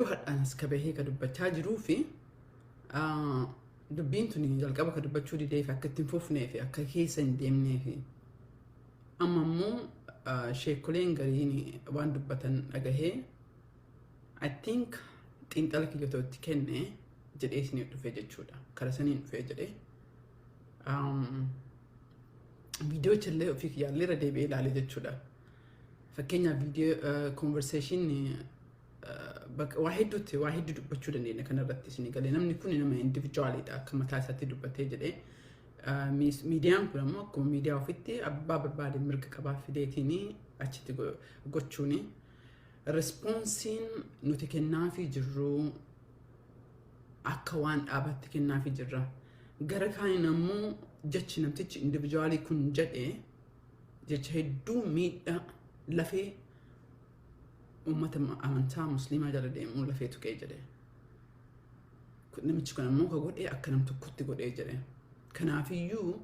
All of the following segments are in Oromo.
Hadhaanis kabahee ka dubbachaa jiruu fi dubbiin tuni jalqaba ka dubbachuu didee fi akka ittiin fufnee fi akka keessa hin deemnee fi amma immoo sheekoleen gariin waan dubbatan dhagahee I think xiinxala kiyyotootti kenne jedhee isin dhufee jechuudha. Kara saniin dhufee jedhee viidiyoo challee ofii kiyyaallee irra deebi'ee ilaale jechuudha. Fakkeenyaaf viidiyoo conversation waa hedduu dubbachuu dandeenya kanarratti isin galee namni kun nama individuaalidha akka mataa isaatti dubbatee jedhee miidiyaan kun ammoo akkuma miidiyaa ofitti abbaa barbaade mirga qabaa fideetiin achitti gochuun responsiin nuti kennaafii jirru akka waan dhaabatti kennaafii jirra. Gara kaaniin ammoo jechi namtichi individuaalii kun jedhee jecha hedduu miidhaa lafee ummata amantaa musliimaa jala deemuu lafee tuqee jedhe. Namichi kun ammoo ka godhee akka nam tokkotti godhee jedhe. Kanaafiyyuu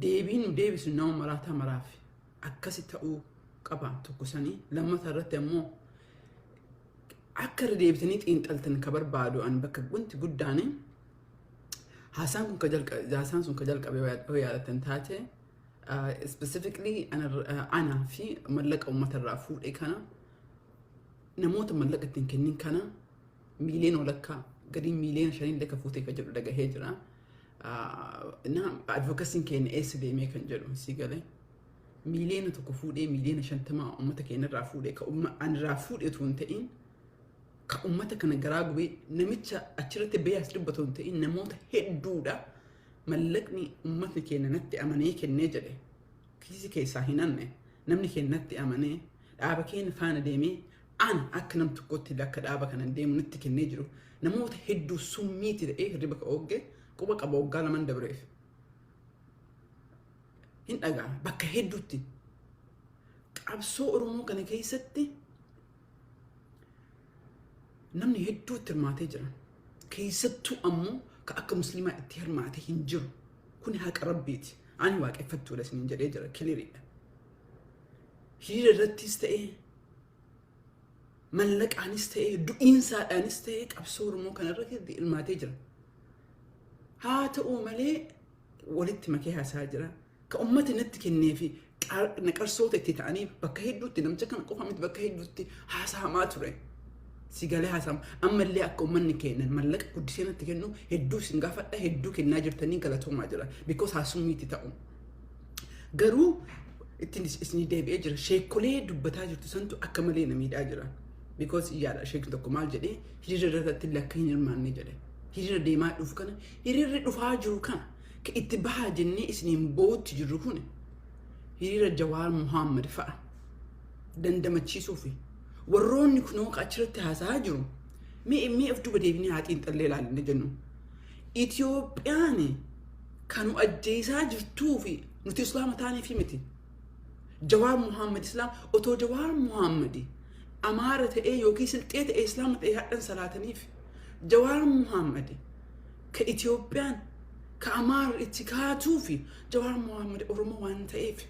deebiin nu deebisu nama maraataa maraaf akkasi ta'uu qaba tokko sanii lammata irratti ammoo akka irra deebitanii xiinxaltan ka barbaadu an bakka wanti guddaan haasaan sun ka jalqabe yoo yaadatan taate specifically ana fi mallaqa ummata irraa fuudhee kana namoota mallaqa ittiin kennin kana miiliyoona walakkaa gadi miiliyoona 5 lakka fuutee ka jedhu dhagahee jira. Advocacy'n keenya eessa deemee kan jedhu si galee miiliyoona tokko fuudhee miiliyoona 50 uummata keenya irraa fuudhee ka an irraa fuudhee tuun ta'in ka uummata kana garaa gubee namicha achirratti beeyas dubbatu hin ta'in namoota hedduudha mallaqni uummatni keenya natti amanee kennee jedhe kiisi keessaa hin anne namni keenya natti amanee dhaaba keenya faana deemee an akka nam tokkotti akka dhaaba kana deemu natti kennee jiru namoota hedduu summiiti ta'ee hirriba ka oogge quba qaba waggaa laman dabreef hin dhagaa bakka hedduutti qabsoo Oromoo kana keessatti namni hedduutti hirmaatee jira. Keessattuu ammoo ka akka musliimaa itti hirmaate hin jiru. Kun haqa rabbiiti. Ani waaqeffattuudha isiniin jedhee jira kiliridha. Hiriira irrattis ta'ee mallaqaanis ta'ee du'iinsaadhaanis ta'ee qabsoo Oromoo kanarratti hirmaatee jira. Haa ta'uu malee walitti makee haasaa jira. Ka uummata natti kennee fi naqarsoota itti ta'anii bakka hedduutti namicha kana qofa miti bakka hedduutti haasa'amaa ture. Sigalee haasa'amu ammallee akka uummanni kennan mallaqa guddisee natti kennu hedduu isin gaafadha hedduu kennaa jirtanii galatoomaa jira. Because haasummiiti ta'u. Garuu ittiin isin deebi'ee jira. Sheekolee dubbataa jirtu santu akka malee na miidhaa jira. Because iyyaadha sheekni tokko maal jedhee hiriira irratti lakka hin hirmaanne jedhe. Hiriira deemaa dhufu kana hiriirri dhufaa jiru kana ka itti bahaa jennee isiniin bootti jirru kun hiriira Jawaar Muhammad fa'a dandamachiisuu fi warroonni kunoo achirratti haasaa jiru mee of duba deebinee haa xiinxallee ilaalle jennu Itiyoophiyaan kanu ajjeesaa jirtuu fi nuti islaama taanee fi miti Jawaar Muhammad islaam otoo Jawaar Muhammad amaara ta'ee yookiin silxee ta'ee islaama ta'ee hadhan salaataniif Jawaar Muhammad ka Itiyoophiyaan ka amaara itti kaatuu fi Jawaar Muhammad Oromoo waan ta'eef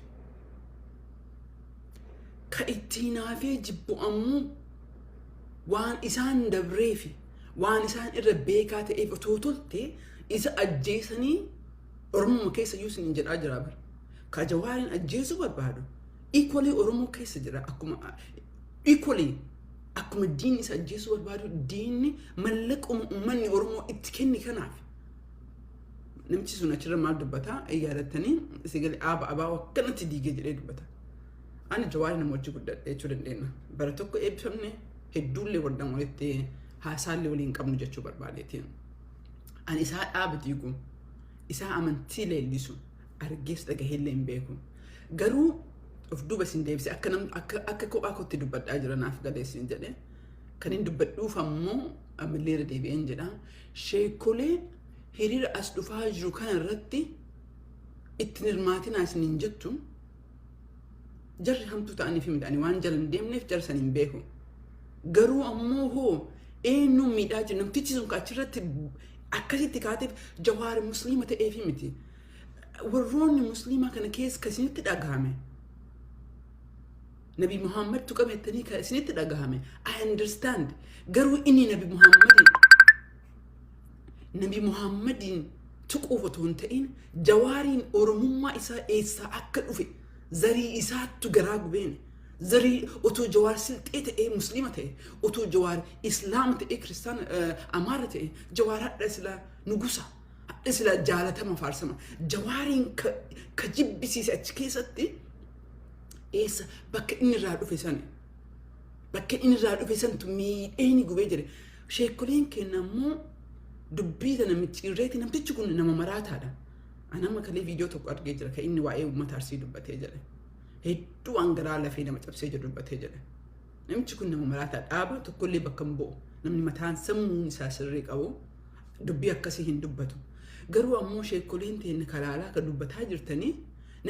ka ittiin haafee jibbu ammoo waan isaan dabree fi waan isaan irra beekaa ta'eef otoo tolte isa ajjeesanii Oromoo keessa yuusin jedhaa jira bar ka Jawaarin ajjeesuu barbaadu equally Oromoo keessa jira akkuma equally akkuma diinni isa ajjeesuu barbaadu diinni mallaquma uummanni Oromoo itti kenni kanaaf namichi sun achirra maal dubbataa yaadattanii sigalee abaa akkanatti diigee jedhee dubbata. Ani Jawaar nama wajji guddadhe jechuu dandeenya. Bara tokko eebbifamne hedduullee waldaan walitti haasaallee waliin qabnu jechuu barbaadeetiin. Ani isaa dhaaba diigu isaa amantii leellisu argees dhagaheellee hin beeku. Garuu of duuba isin deebise akka kophaa kootti dubbadhaa jira naaf galeessin jedhe. Kan hin dubbadhuuf ammoo ammallee deebi'een jedha. Sheekolee hiriira as dhufaa jiru kana irratti ittiin hirmaatinaa isiniin jettu jarri hamtuu ta'anii fi midhaanii waan jala hin deemneef jara san hin beeku. Garuu ammoo hoo eenyu miidhaa jiru namtichi sun achirratti akkasitti kaateef Jawaar musliima ta'ee fi miti. Warroonni musliimaa kana keessa kasinitti dhagahame. Nabi Muhammad tuqamettanii ka isinitti dhagahame. I understand garuu inni nabi muhammadin tuquuf otoo hin ta'in jawaariin oromummaa isaa eessaa akka dhufe zarii isaattu garaa gubeen zarii otoo jawaar silxee ta'ee muslima ta'e otoo jawaar islaama ta'ee kristaan amaara ta'e jawaar hadha sila nugusa hadha sila jaalatama faarsama jawaariin ka jibbisiise achi keessatti eessa bakka inni irraa dhufe sani bakka inni irraa dhufe santu miidheeni gubee jire sheekoleen kenna ammoo dubbii tana micciirreeti namtichi kun nama maraataadha anama kalee viidiyoo tokko argee jira ka inni waa'ee uummata Arsii dubbatee jedhe hedduu angaraa lafee nama cabsee jedhu dubbatee jedhe namichi kun nama maraataa dhaaba tokkollee bakka hin bu'u namni mataan sammuun isaa sirrii qabu dubbii akkasii hin dubbatu garuu ammoo sheekoleen teenne kalaalaa ka dubbataa jirtanii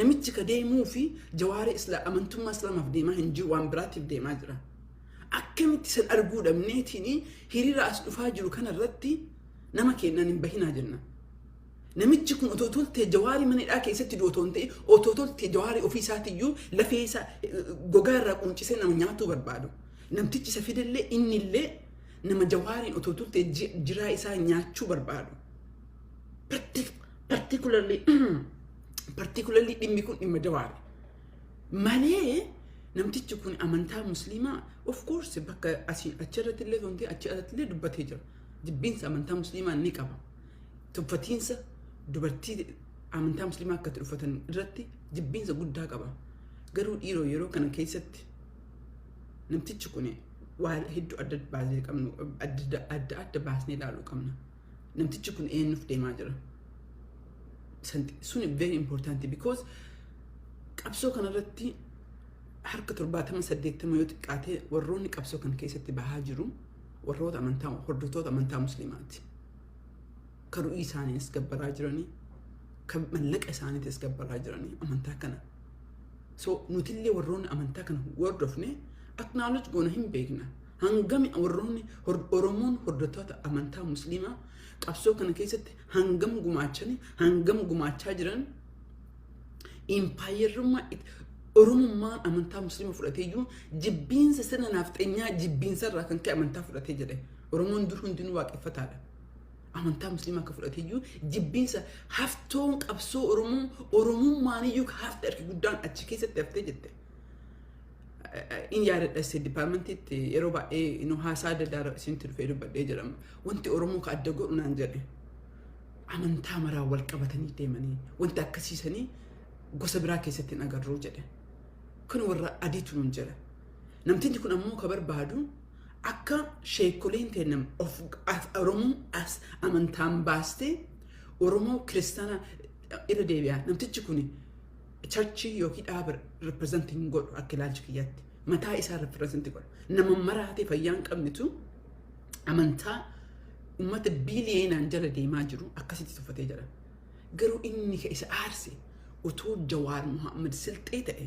namichi ka deemuu fi jawaari amantummaa islaamaaf deemaa hin jiru waan biraatiif deemaa jira akkamitti san arguu dhabneetiin hiriira as dhufaa jiru kanarratti nama kennan hin bahinaa jenna namichi kun otoo toltee jawaari manidhaa keessatti otoo hin ta'e otoo toltee jawaari ofii isaatiiyyuu lafee isaa gogaa irraa quncisee nama nyaatuu barbaadu namtichi isa fidallee innillee nama jawaariin otoo toltee jiraa isaa nyaachuu barbaadu particularly dhimmi kun dhimma jawaari malee namtichi kun amantaa musliimaa of course bakka achirratti illee tonte achirratti illee dubbatee jira jibbinsa amantaa musliimaa ni qaba tuffatiinsa dubartii amantaa musliimaa akka tuffatan irratti jibbinsa guddaa qaba garuu dhiiroo yeroo kana keessatti namtichi kun waa hedduu adda baasnee qabnu adda baasnee ilaaluu qabna namtichi kun eenyuuf deemaa jira sun very important because qabsoo kanarratti harka 78 yoo xiqqaatee warroonni qabsoo kan keessatti bahaa jiru warroota amantaa hordoftoota amantaa musliimaati ka ru'ii isaaniis gabbaraa jiranii ka mallaqa isaaniitis gabbaraa jiranii amantaa kana so nutillee warroonni amantaa kana hordofne acknowledge goona hin beekna hangami warroonni oromoon hordoftoota amantaa musliimaa qabsoo kana keessatti hangam gumaachaa jiran impaayerummaa oromummaan amantaa musliima fudhateeyyuu jibbiinsa sana nafxeenyaa jibbiinsa irraa kan ka'e amantaa fudhatee jedhe oromoon dur hundinuu waaqeffataadha amantaa musliima akka fudhateeyyuu jibbiinsa haftoon qabsoo oromummaaniyyuu hafte ergi guddaan achi keessatti haftee jette in yaadadha se dipaarmentiitti yeroo baay'ee haasaa daddaara isinti dhufee dubbadhee jedhama wanti oromoo ka adda godhu naan jedhe amantaa maraa wal qabatanii deemanii wanti akkasiisanii gosa biraa keessatti hin agarruu jedhe kun warra adiitu nun jedha namtichi kun ammoo ka barbaadu akka sheekoleen teennam of oromoo as amantaan baastee oromoo kiristaana irra deebi'aa namtichi kun churchii yookiin dhaaba representing godhu akka ilaalcha kiyyaatti mataa isaa representing godhu nama maraatee fayyaan qabnitu amantaa ummata biiliyeenaan jala deemaa jiru akkasitti tuffatee jira garuu inni ka isa aarse utoo jawaar muhammad silxee ta'e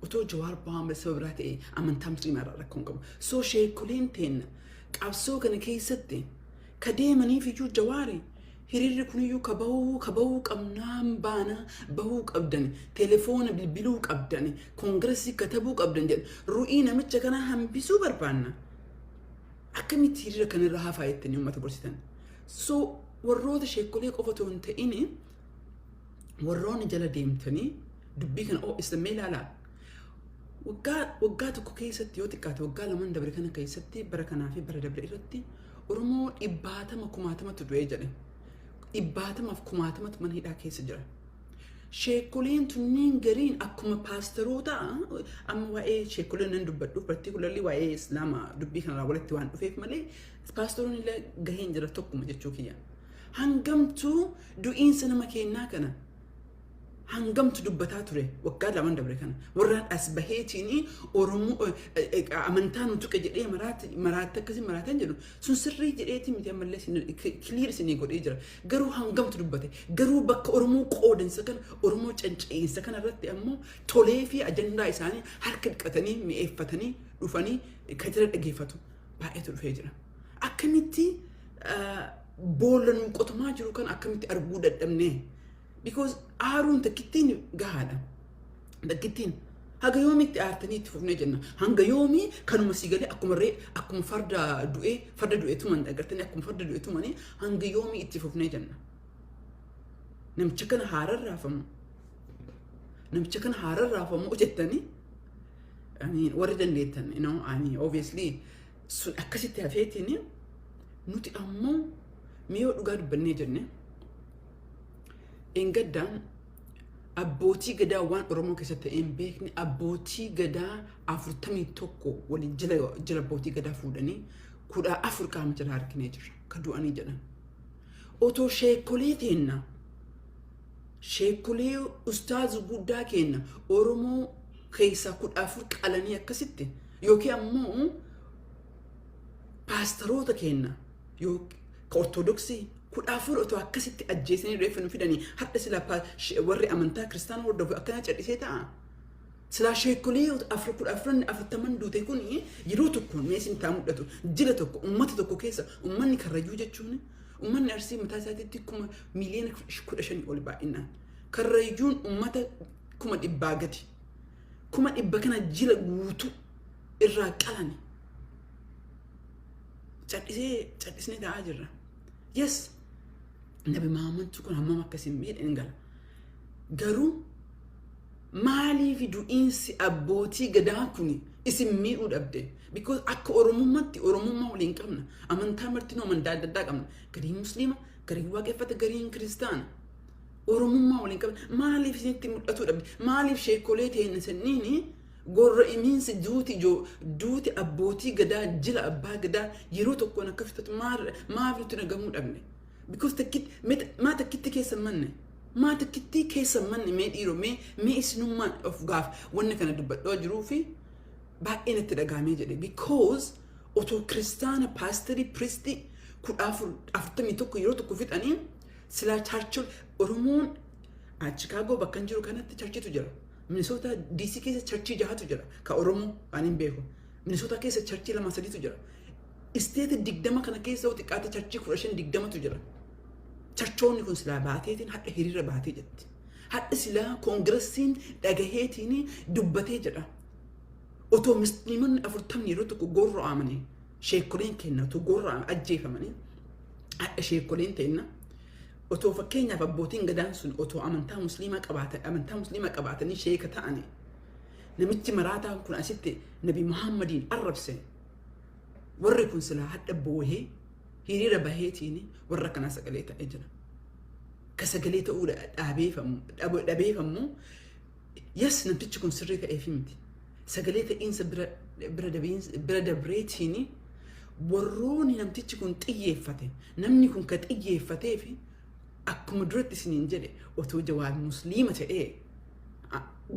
utoo jawaar muhammad sababraa ta'e amantaa musliimaa irraa rakkoon qabu soo sheekoleen teenna qabsoo kana keessatti ka deemaniif iyyuu jawaari hiriirri kuniyyuu ka bahuu qabnaan baana bahuu qabdan telefoona bilbiluu qabdan koongiresii katabuu qabdan jedhan ru'ii namicha kana hambisuu barbaanna akkamitti hiriira kanarra hafaa jettanii uummata gorsitan soo warroota sheekolee qofa otoo hin ta'in warroonni jala deemtanii dubbii kana islaamee ilaalaa waggaa tokko keessatti yoo xiqqaate waggaa lamaan dabre kana keessatti bara kanaa fi bara dabre irratti oromoo 100,000 du'ee jedhe 100,000 mana hidhaa keessa jira sheekoleen tunniin gariin akkuma paasteroota amma waa'ee sheekoleen nan dubbadhu particularly waa'ee islaamaa dubbii kanarraa walitti waan dhufeef malee paasteroonni illee gaheen jira tokkuma jechuu kiyya hangamtuu du'iinsa nama kennaa kana hangamtu dubbataa ture waggaa lamaan dabre kana warraan as baheetiin oromoo amantaa nuti jedhee maraatti akkasii maraataan jedhu sun sirrii jedheetii miti ammallee clear isinii godhee jira garuu hangamtu dubbate garuu bakka oromoo qoodansa kana oromoo canca'insa kana irratti ammoo tolee fi ajandaa isaanii harka dhiqatanii mi'eeffatanii dhufanii kan jira dhageeffatu baay'eetu dhufee jira akkamitti boolla nu qotamaa jiru kan akkamitti arguu dadhabnee because aaruun takkittiin gahaadha takkittiin haga yoomitti aartanii itti fufnee jenna hanga yoomii kanuma si galee akkuma farda du'eetuman agartanii akkuma farda du'eetumanii hanga yoomii itti fufnee jenna namicha kana haararraafamu jettanii warri dandeettan obviously sun akkasitti hafeetiin nuti ammoo miyoo dhugaa dubbannee jenne engaddaan abbootii gadaa waan Oromoo keessatti ta'een beekni abbootii gadaa 41 waliin jila abbootii gadaa fuudhanii 14 qaama jala harkinee jirra ka du'anii jedhan otoo sheekolee ustaazu guddaa kenna Oromoo keessa 14 qalanii akkasitti yookiin ammoo paastaroota kenna ka ortodoksii 14 otoo akkasitti ajjeesanii reeffa fidanii hadda sila warri amantaa kiristaanaa hordofu akkana cadhisee ta'a. Sila sheekolee 40 duute kun yeroo tokkoon meesin taa mul'atu jila tokko ummata tokko keessa ummanni karrayyuu jechuun ummanni Arsii mataa isaatiitti kuma miliyoona 15 ol baay'inaan karrayyuun ummata 100 gadi 100 kana jila guutuu irraa qalani cadhisnee ta'aa jirra. Yes, Nabi Muhammad kun hammam akkasin miidhan gala. Garuu maaliif du'iinsi abbootii gadaa kun isin miidhuu dhabde? Because akka Oromummaa waliin qabna. Amantaa martinoo amantaa adda addaa qabna. Gariin Musliima, gariin waaqeffata, gariin Kiristaana. Oromummaa waliin qabna. Maaliif isinitti mul'atuu dhabde? Maaliif sheekolee ta'een sanniini gorra imiinsi duuti abbootii gadaa jila abbaa gadaa yeroo tokkoon akka fitatu maaf nuti nagamuu dhabne? Because takkitti keessan manne mee dhiiroo mee isinummaan of gaaf wanna kana dubbadhaa jiruu fi baay'ee natti dhagaamee jedhe. Because otoo kiristaana paasterii priistii 41 yeroo tokko fixanii silaa chaarchol Oromoon Chicaagoo bakka jiru kanatti charchitu jira. Minnesota DC keessa charchii 6tu jira ka Oromoo waan hin beeku. Minnesota keessa charchii 2-3tu jira. Isteeta 20 kana keessa xiqqaate charchii 15-20tu jira. Charchoonni kun silaa baateetiin hadda hiriira baatee jetti. Hadda silaa koongiresiin dhagaheetiin dubbatee jedha. Otoo musliimonni 40 yeroo tokko gorro aamanii sheekoleen kenna otoo gorro ajjeefamanii hadda sheekoleen ta'inna otoo fakkeenyaaf abbootiin gadaan sun otoo amantaa musliimaa qabaatanii sheeka ta'anii namichi maraataan kun asitti Nabi Muhammadiin arrabse warri kun silaa hadda boohee hiriira baheetiin warra kana sagalee ta'ee jira. Ka sagalee ta'uu dhabeefammoo yes namtichi kun sirrii ta'eef miti. Sagalee ta'iinsa bira dabreetiin warroonni namtichi kun xiyyeeffate namni kun ka xiyyeeffatee fi akkuma duratti isiniin jedhe otoo Jawaar musliima ta'ee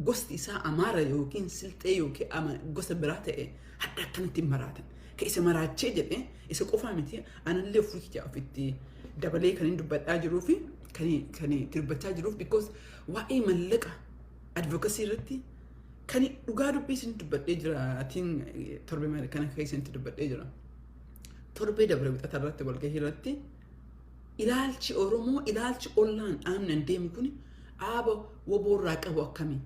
gosti isaa Amaara yookiin Silxee yookiin gosa biraa ta'ee hadda akkanatti maraatan. Ka isa maraachee jedhe isa qofaa miti anallee ofitti dabalee kan hin dubbadhaa jiruu fi kan dubbachaa jiruuf because waa'ee mallaqa advocacy irratti kan dhugaa dubbii isin dubbadhee jira. Atiin torbee kana keessatti dubbadhee jira. Torbee dabre wixata irratti walgahii irratti ilaalchi Oromoo ilaalchi ollaan aannan deemu kun dhaaba woboorraa qabu akkamii?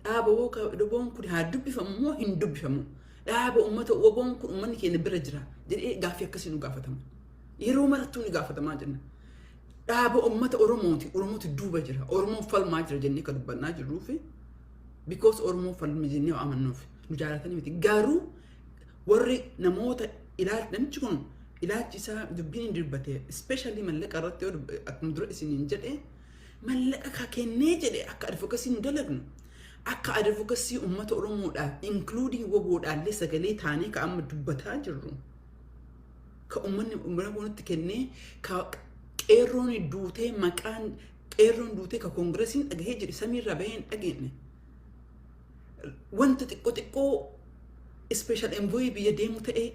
Dhaaba woboon kun haa dubbifamu moo hin dubbifamu? Dhaaba ummata woboon kun ummanni keenya bira jira jedhee gaaffii akkasii nu gaafatama. Yeroo marattuu ni gaafatamaa jenna. Dhaaba ummata Oromooti duuba jira. Oromoon falmaa jira jennee kan dubbannaa jirruufi because Oromoon falmi jennee amannuuf nu jaalatanii miti. Garuu warri namoota namichi kun ilaalchi isaa dubbiin hin dubbatee especially mallaqa irratti akkuma dura isiniin jedhee mallaqa ka kennee jedhee akka advocacy nu dalagnu akka advocacy ummata Oromoodhaaf including woboodhaallee sagalee taanee ka amma dubbataa jirru ka ummanni Oromooti kennee ka qeerroon duutee maqaan qeerroon duutee ka koongiresiin dhagahee jedhe samiirraa bahee hin dhageenye wanta xiqqoo special envoy biyya deemu ta'ee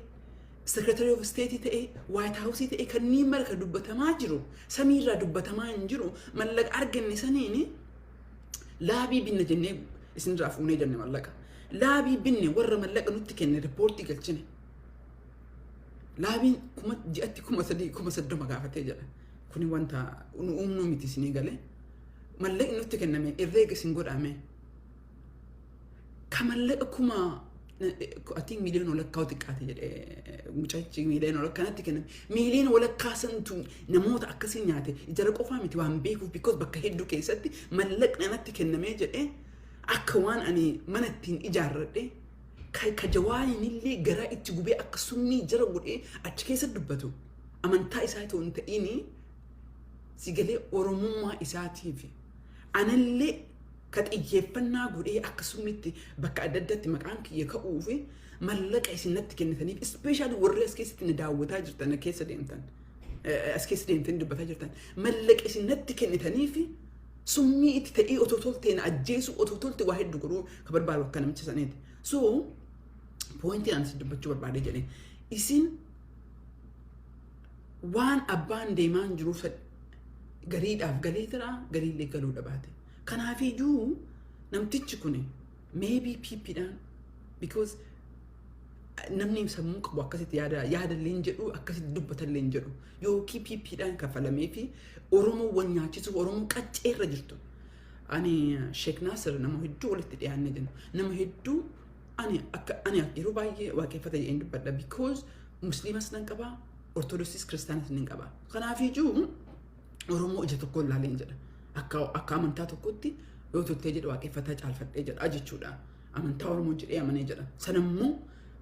Secretary of State ta'ee White House ta'ee kanneen mara ka dubbatamaa jiru samiirraa dubbatamaa hin jiru mallaqa arganne saniini laabii binne jennee isinirraa fuunee jenne mallaqa laabii binne warra mallaqa nutti kenne ripoortii galchine laabiin ji'atti 3,000 gaafatee jedha. Kuni wanta uumnuu miti isinii galee mallaqni nutti kenname irreega isin godhame Kamallaquma atiin miliyoona walakkaa xiqqaate jedhee mucaachi miliyoona walakkaatti kennan miliyoona walakkaa santu namoota akkasii nyaate jara qofaa miti waan beekuuf because bakka hedduu keessatti mallaqni anatti kennamee jedhee akka waan ani mana ittiin ijaarradhe ka Jawaariin illee garaa itti gubee akka summii jara godhee achi keessa dubbatu amantaa isaa ta'uu hin ta'ini sigalee oromummaa isaatiif anallee ka xiyyeeffannaa godhee akka summitti bakka adda addaatti maqaan kiyya ka'uu fi mallaqa isinatti kennitaniif especially warri as keessatti na daawwataa jirtan keessa deemtan as keessa deemtanii dubbataa jirtan mallaqa isinatti kennitaniif summii itti ta'ee otoo tolteen ajjeesu otoo tolte waa hedduu godhuu ka barbaadu akka namicha saniiti. So pointiin ani dubbachuu barbaade jedhee isin waan abbaan deemaan jiru gariidhaaf galee tira gariillee galuu dhabaate. Kanaafuu namtichi kun maybe piippiidhaan because namni sammuu qabu akkasitti yaadallee hin jedhu akkasitti dubbatallee hin jedhu yookiin piippiidhaan kafalamee fi Oromoo waan nyaachisuuf Oromoo qacceerra jirtu. Ani Sheek Naasir nama hedduu walitti dhiyaannee jennu nama hedduu ani yeroo baay'ee waaqeffata jedheen dubbadha because musliimas nan qabaa ortodoksiis kiristaanas nan qabaa. Kanaafuu Oromoo ija tokko ilaalee jedha. Akka amantaa tokkotti yoo tottee jedhu waaqeffataa caalfadhee jedha jechuudha. Amantaa Oromoo jedhee amanee jedha. Sanammoo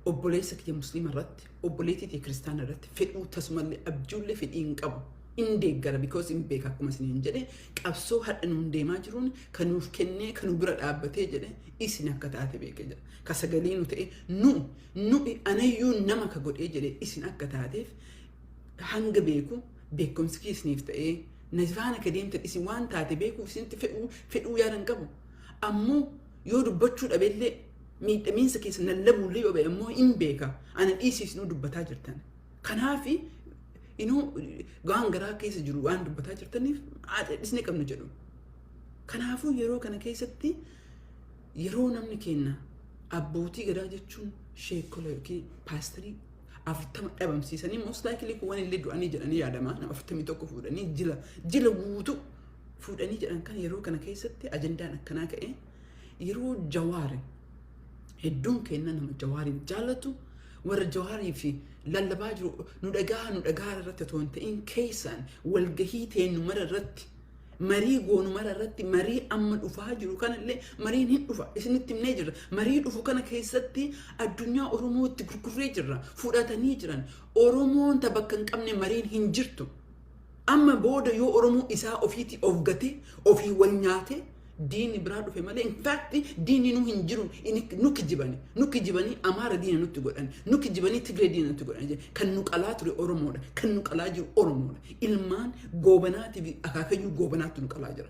obboleessa kiyya musliima irratti obboleettii kiyya kiristaana irratti fedhuu tasumallee abjuullee fedhii hin qabu. In deeggara because in beeka akkuma isiniin jedhe qabsoo hadha nuun deemaa jiruun kan nuuf kennee kan nu bira dhaabbatee jedhe isin akka taate beekee jedha. Ka sagalee nu ta'e nu anayyuu nama ka godhee jedhe isin akka taateef hanga beeku beekumsi isiniif ta'ee Nazfaana ka deemtan isin waan taate beekuuf isinitti fedhuu yaadan qabu. Ammoo yoo dubbachuu dhabeellee miidhamiinsa keessa nallabuullee yoo ba'e ammoo hin beeka. Ana dhiisiisnuu dubbataa jirtan. Kanaafi gaan garaa keessa jiru waan dubbataa jirtaniif dhisnee qabnu jedhu. Kanaafuu yeroo kana keessatti yeroo namni kenna abbootii gadaa jechuun sheekola yookiin paasterii afurtama dhabamsiisanii most likely kuwwan illee du'anii jedhanii yaadama nama 41 fuudhanii jila guutu fuudhanii jedhan kan yeroo kana keessatti ajandaan akkanaa ka'e yeroo Jawaari hedduun kenna nama Jawaariin jaallatu warra Jawaarii fi lallabaa jiru nu dhagaa irratti otoo hin ta'in keessaan walgahii teenyu mara irratti marii goonu mara irratti marii amma dhufaa jiru kanallee mariin hin dhufa isinitti himnee jirra marii dhufu kana keessatti addunyaa Oromootti gurgurree jirra fudhatanii jiran Oromoon bakka hin qabne mariin hin jirtu amma booda yoo Oromoo isaa ofiitti of gate ofii wal nyaate diini biraa dhufe malee in fact diini nu hin jiru nu kijibani Amaara diina nutti godhan nu kijibani Tigree diina nutti godhan kan nu qalaa ture Oromoodha kan nu qalaa jiru Oromoodha ilmaan goobanaati fi akaakayyuu goobanaatti nu qalaa jira.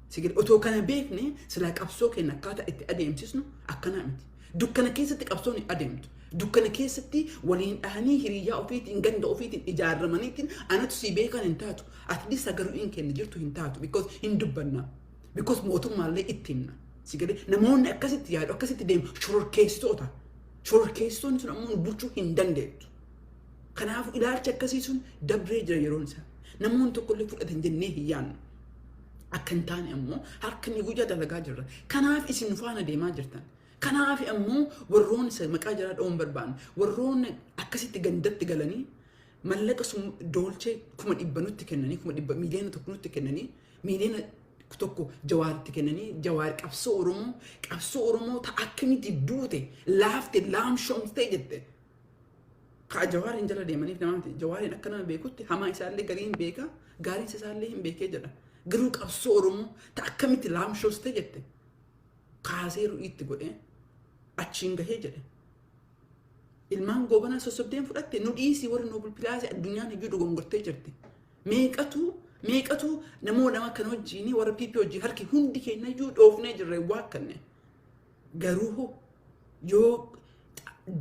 Sigil otoo kana beekne sila qabsoo kenna akkaataa itti adeemsisnu akkana miti. Dukkana keessatti qabsoon adeemtu. Dukkana keessatti waliin dhahanii hiriyyaa ofiitiin ganda ofiitiin ijaarramaniitiin anatu si beekan hin taatu. At least garuu in kenna jirtu hin taatu because hin dubbannaa. Because mootummaallee itti himna. Sigale namoonni akkasitti yaadu akkasitti deemu shororkeessitoota. Shororkeessitoonni sun ammoo bulchuu hin dandeettu. Kanaafuu ilaalcha akkasii sun dabree jira yeroon isaa. Namoonni tokkollee fudhatan jennee hin yaannu. Akka hin taane ammoo harka ni guyyaa dalagaa jirra. Kanaaf isin faana deemaa jirtan. Kanaaf ammoo warroonni isa maqaa jiraa dha'uun barbaanne warroonni akkasitti gandatti galanii mallaqa sun doolchee 100 nutti kennanii 100 miliyoona tokko nutti kennanii miliyoona tokko Jawaaritti kennanii Jawaar qabsoo Oromoo ta akkamitti duute laafte laamshomtee jette. Ka Jawaariin jala deemaniif namaati Jawaariin akka nama beekutti hamaa isaallee gariin beeka gaariin isaallee hin beekee jedha. Garuu qabsoo Oromoo ta akkamitti laamshomtee jette. Kaasee ru'iitti godhee achiin gahee jedhe. Ilmaan goobanaa sossobdeen fudhatte nu dhiisii warri Noobel Pilaasii addunyaan iyyuu dogongortee jirti. Meeqatu nama kan wajjiin warra PP wajjin harki hundi keenya iyyuu dhoofnee jirre waa kanne. Garuu yoo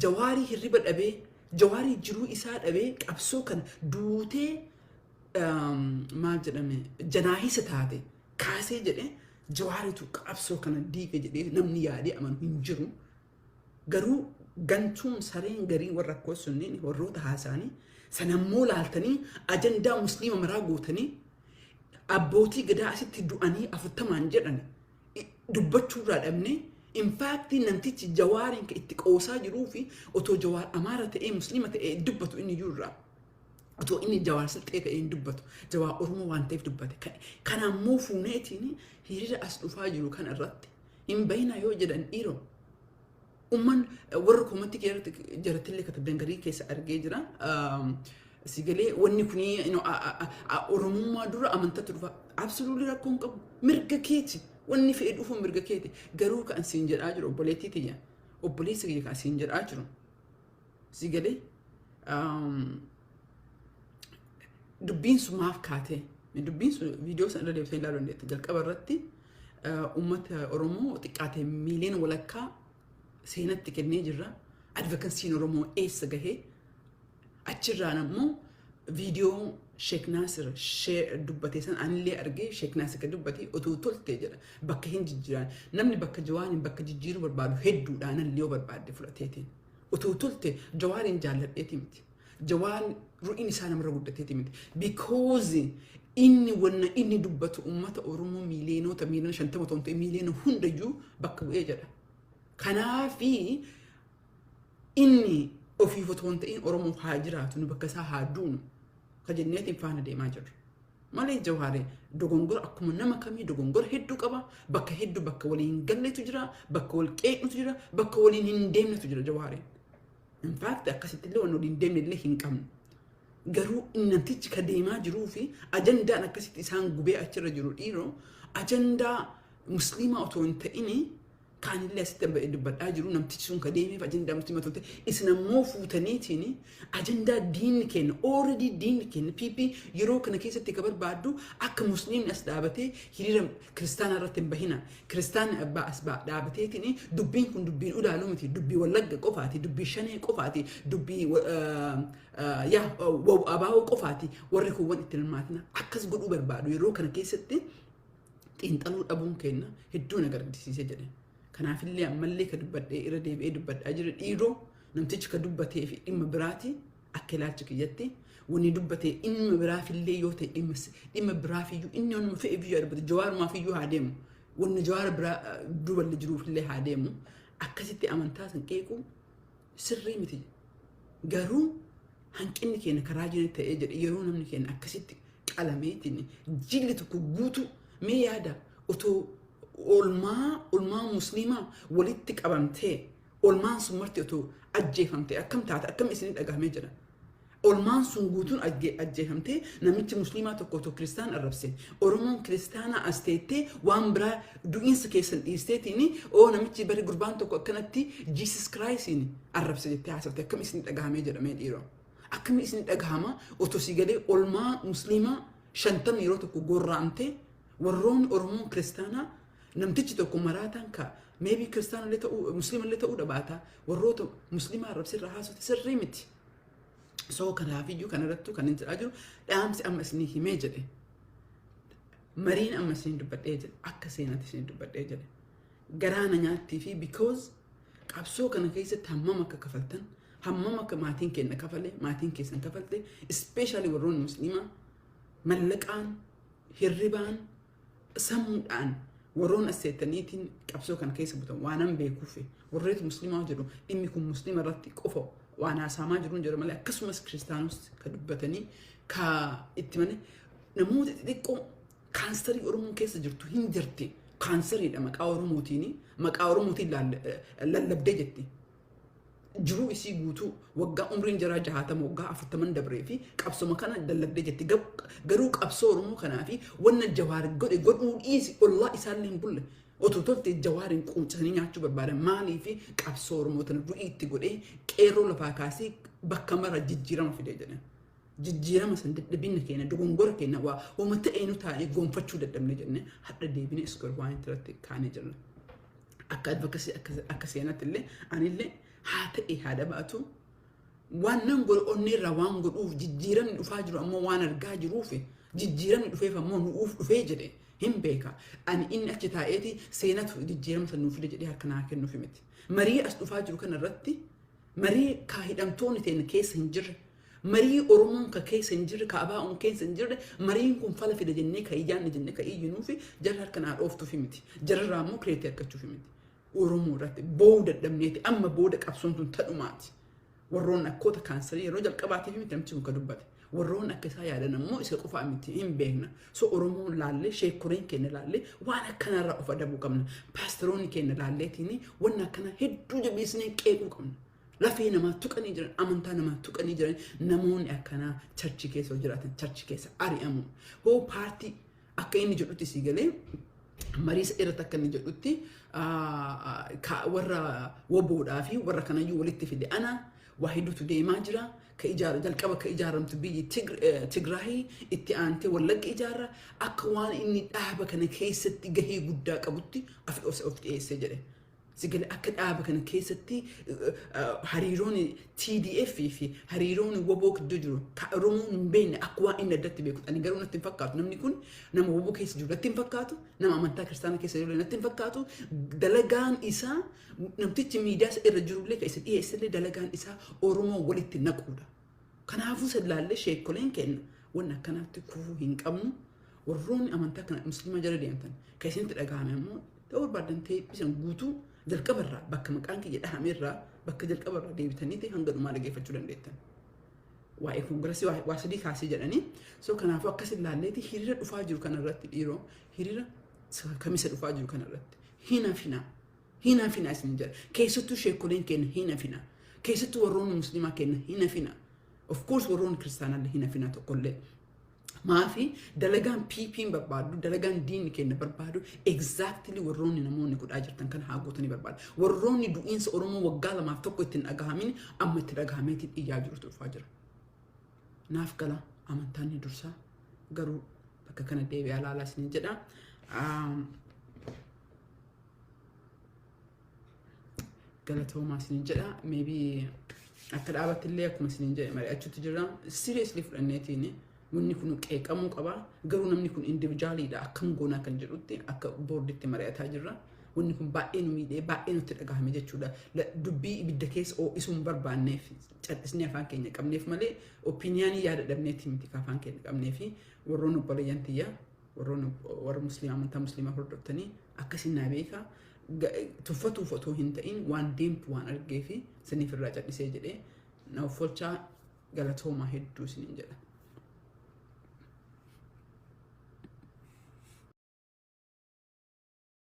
Jawaarii hirriba dhabee Jawaarii jiruu isaa dhabee qabsoo kan duutee maal jedhame janaahisa taate kaasee jedhe Jawaariitu qabsoo kana diiga jedhee namni yaadee amanu hin jiru. Garuu gantuun sareen garii warra akkoo sunneen warroota haasaanii sanammoo laaltanii ajandaa musliima maraa gootanii abbootii gadaa asitti du'anii 40 jedhan dubbachuurraa dhabne In fact namtichi Jawaarin ka itti qoosaa jiruu fi otoo Jawaar Amaara ta'ee Muslima ta'ee dubbatu inni jirra. Otoo inni Jawaar Silxee ka'ee hin dubbatu. Jawaar Oromoo waan ta'eef dubbate. Kanaammoo fuuneetiin hiriira as dhufaa jiru kana irratti hin bayna yoo jedhan dhiiroo. Umman warra koomatti jarattillee katabdan garii keessa argee jira. Sigalee wanni kuni Oromummaa dura amantatu dhufa. Absolutely rakkoon qabu. Mirga keeti. Wanni fe'ee dhufu mirga keeti. Garuu kan siin jedhaa jiru obboleettii tiyya. Obboleessa kiyya kan siin jedhaa jiru. Sigalee dubbiin sun maaf kaatee? Dubbiin sun viidiyoo sana irra deebisee ilaaluu dandeetta. Jalqaba irratti uummata Oromoo xiqqaatee miiliyoona walakkaa seenatti kennee jirra. Advokansiin Oromoo eessa gahee? Achirraan ammoo viidiyoo Sheek Naasir dubbatee san anillee argee Sheek Naasir ka dubbatee otoo toltee jedha. Bakka hin jijjiiran. Namni bakka Jawaariin bakka jijjiiruu barbaadu hedduudhaan illee yoo barbaadde fudhateetiin. Otoo toltee Jawaariin jaalladheeti miti. Jawaar ru'iin isaa namarra guddateeti miti. Because inni wanna inni dubbatu uummata Oromoo miiliyoonota 50 miiliyoona hundayyuu bakka bu'ee jedha. Kanaafi inni ofii otoo hin ta'in Oromoo haa jiraatu nu bakka isaa haa duunu ka jenneetiin faana deemaa jirru. Malee Jawaar dogongora akkuma nama kamii dogongora hedduu qaba. Bakka hedduu bakka waliin galleetu jira, bakka wal qeeqnutu jira, bakka waliin hin deemnetu jira Jawaar. In fact akkasitti illee waan waliin deemne illee hin qabnu. Garuu namtichi ka deemaa jiruu fi ajandaan akkasitti isaan gubee achirra jiru dhiiroo ajandaa musliimaa otoo hin ta'ini kan illee asitti dubbadhaa jiru namtichi sun ka deemeef ajandaa musliimaa otoo hin ta'in isin ammoo fuutaniitiin ajandaa diinni kenna already diinni kenna PP yeroo kana keessatti ka barbaaddu akka musliimni as dhaabatee hiriira kiristaanaa irratti hin bahina kiristaanni abbaa as dhaabateetiin dubbiin kun dubbiin udaaluu miti dubbii wallagga qofaati dubbii shanee qofaati dubbii abaa'oo qofaati warri kun waan itti hirmaatina akkas godhuu barbaadu yeroo kana keessatti xiinxaluu dhabuun kenna hedduu na gargisiisee jedhe. Kanaafillee ammallee ka dubbadhee irra deebi'ee dubbadhaa jira dhiiroo namtichi ka dubbatee fi dhimma biraati akka ilaalcha kiyyatti wanni dubbatee dhimma biraafillee yoo ta'e dhimma biraafiyyuu inni wanuma fe'e biyyuu dubbate Jawaarumaafiyyu haa deemu wanni Jawaar biraa duballi jiruufillee haa deemu akkasitti amantaa san qeequu sirrii miti. Garuu hanqinni keenya karaa jiru ta'ee jedhe yeroo namni keenya akkasitti qalameetiin jilli tokko guutuu mee yaada otoo olmaa musliimaa walitti qabamtee olmaan sun marti otoo ajjeefamtee akkam taate akkam isin dhagahamee jira. Olmaan sun guutuun ajjeefamtee namichi musliimaa tokko otoo kiristaan arrabse Oromoon kiristaanaa as teettee waan biraa du'iinsa keessan dhiisteetiin namichi bari gurbaan tokko akkanatti Jesus Christiin arrabse jettee haasofte akkam isin dhagahamee jedhamee dhiiroo. Akkam isin dhagahama otoo si galee olmaa musliimaa 50 yeroo tokko gorraamtee warroon Oromoon kiristaanaa namtichi tokko maraataan ka maybe kiristaana illee ta'uu musliima illee ta'uu dhabaata warroota musliimaa arrabse irraa haasofte sirrii miti. So kanaafiyyuu kanarrattuu kan hin jedhaa jiru dhaamsi amma isinii himee jedhe mariin amma isinii dubbadhee jedhe akka seenaatti isinii dubbadhee jedhe garaana nyaattii fi because qabsoo kana keessatti hammam akka kafaltan hammam akka maatiin keenya kafale maatiin keessan kafalte especially warroonni musliimaa mallaqaan hirribaan sammuudhaan warroon asseettaniitiin qabsoo kana keessa butan waanan beekuufi warreetu musliimaa jedhu dhimmi kun musliima irratti qofa waan haasaamaa jiruun jedhu malee akkasumas kiristaanos ka dubbatanii ka itti malee namoota xixiqqoo kaansarii Oromoon keessa jirtu hin jirti kaansariidha maqaa Oromootiin lallabdee jetti. Jiruu isii guutuu waggaa umriin jaraa 60 waggaa 40 dabree fi qabsoma kana lallabdee jetti garuu qabsoo Oromoo kanaa fi wanna Jawaar godhuu dhiisi ollaa isaallee hin bulle otoo tolte Jawaariin quuncanii nyaachuu barbaadan maalii fi qabsoo Oromoo tana du'ii itti godhee qeerroo lafaa kaasee bakka mara jijjiirama fidee jedhan. Jijjiirama san dadhabinna keenya dogongora keenya waa uummata eenyu taa'ee gonfachuu dadhabne jenne hadda deebine iskoor waan irratti kaanee jirra. Akka advokasii akka seenaatti illee anillee haa ta'e haadha baatu waan nan onneerraa waan godhuuf jijjiiramni dhufaa jiru ammoo waan argaa jiruuf jijjiiramni dhufeef ammoo nuuf dhufee jedhe hin beeka ani inni achi taa'eeti seenatu jijjiirama san nuuf fide jedhee harka naa kennuuf miti. Marii as dhufaa jiru kana irratti marii ka hidhamtoonni ta'e keessa hin jirre marii Oromoon ka keessa hin jirre ka abaa'uun keessa hin jirre mariin kun fala fide jennee ka iyyaanne jennee ka iyyinuufi jarra harka naa dhooftuuf miti jararraa ammoo kireetii argachuuf miti. Oromoo irratti booda dadhabneeti amma booda qabsoon tun ta'umaati. Warroon akkoota kaansarii yeroo jalqabaatiif miti namtichi kun ka dubbate. Warroon akka isaa yaadan ammoo isa qofaa miti hin beekna. So Oromoon laallee sheekureen keenya laallee waan akkanarraa of adabuu qabna. Paasteroonni keenya laalleetiin waan akkana hedduu jabeessinee qeequu qabna. Lafee namaa tuqanii jiran, amantaa namaa tuqanii jiran namoonni akkanaa charchi keessa jiraatan charchi keessa ari'amu. Hoo paartii akka inni jedhutti si galee mariisa irratti akka inni jedhutti warra woboodhaa fi warra kanayyuu walitti fide ana waa hedduutu deemaa jira. Ka ijaara jalqaba ka ijaaramtu biyyi Tigraahii itti aantee Wallagga ijaara akka waan inni dhaaba kana keessatti gahee guddaa qabutti of dhiyeessee jedhe. Sigale akka dhaaba kana keessatti hariiroon TDF fi hariiroon woboo gidduu jiru ka Oromoon hin beekne akka waan inni addatti beeku. Ani garuu natti hin fakkaatu namni kun nama woboo keessa jiru natti hin fakkaatu nama amantaa kiristaanaa keessa jiru natti hin fakkaatu dalagaan isaa namtichi miidiyaa irra jirullee ka isa dhiyeessallee dalagaan isaa Oromoo walitti naquudha. Kanaafuu sadlaallee sheekoleen kenna waan akkanaatti kufuu hin qabnu warroonni amantaa kana musliima jala deemtan ka isinitti dhagahame ammoo ta'uu barbaadan ta'e bisan guutuu jalqabarraa bakka maqaan kiyya dhahameerraa bakka jalqabarraa deebitaniiti hanga dhumaa dhageeffachuu dandeettan. Waa'ee koongirasii waa sadii kaasee jedhanii so kanaafuu akkas ilaalleeti hiriira dhufaa jiru kanarratti dhiiroo hiriira kamisa dhufaa jiru kanarratti hina fina isin jedha keessattuu sheekoleen kenna hina fina keessattuu warroonni musliimaa kenna hina fina of course warroonni kiristaanaallee hina fina tokkollee. Maafi dalagaan PP'n barbaadu dalagaan diinni kenna barbaadu exactly warroonni namoonni godhaa jirtan kan haa gootanii barbaadu. Warroonni du'iinsa Oromoo waggaa lamaaf tokko ittiin dhagahamin amma itti dhagahameetiin iyyaa jirutu dhufaa jira. Naaf gala amantaan ni dursaa garuu bakka kana deebi'aa ilaalaa isin jedha. Galatoomaa isin jedha maybe akka dhaabattillee akkuma isin jedhe mari'achuutu jira seriously fudhanneetiin wanni kun qeeqamuu qaba garuu namni kun individualiidha akkam goonaa kan jedhutti akka boorditti mari'ataa jirra. Wanni kun baay'ee nu miidhee baay'ee nutti dhagahame jechuudha. Dubbii ibidda keessa isuun barbaanneef callisnee afaan keenya qabneef malee opiniyaanii yaada dhabneetti miti afaan keenya qabneefi warroon obboleeyyan tiyyaa warra musliimaa amantaa musliimaa hordoftanii akkasiin naa beekaa tuffatuuf otoo hin ta'in waan deemtu waan argee fi siniif irraa callisee jedhee na uffolchaa galatoomaa hedduu isiniin jedha.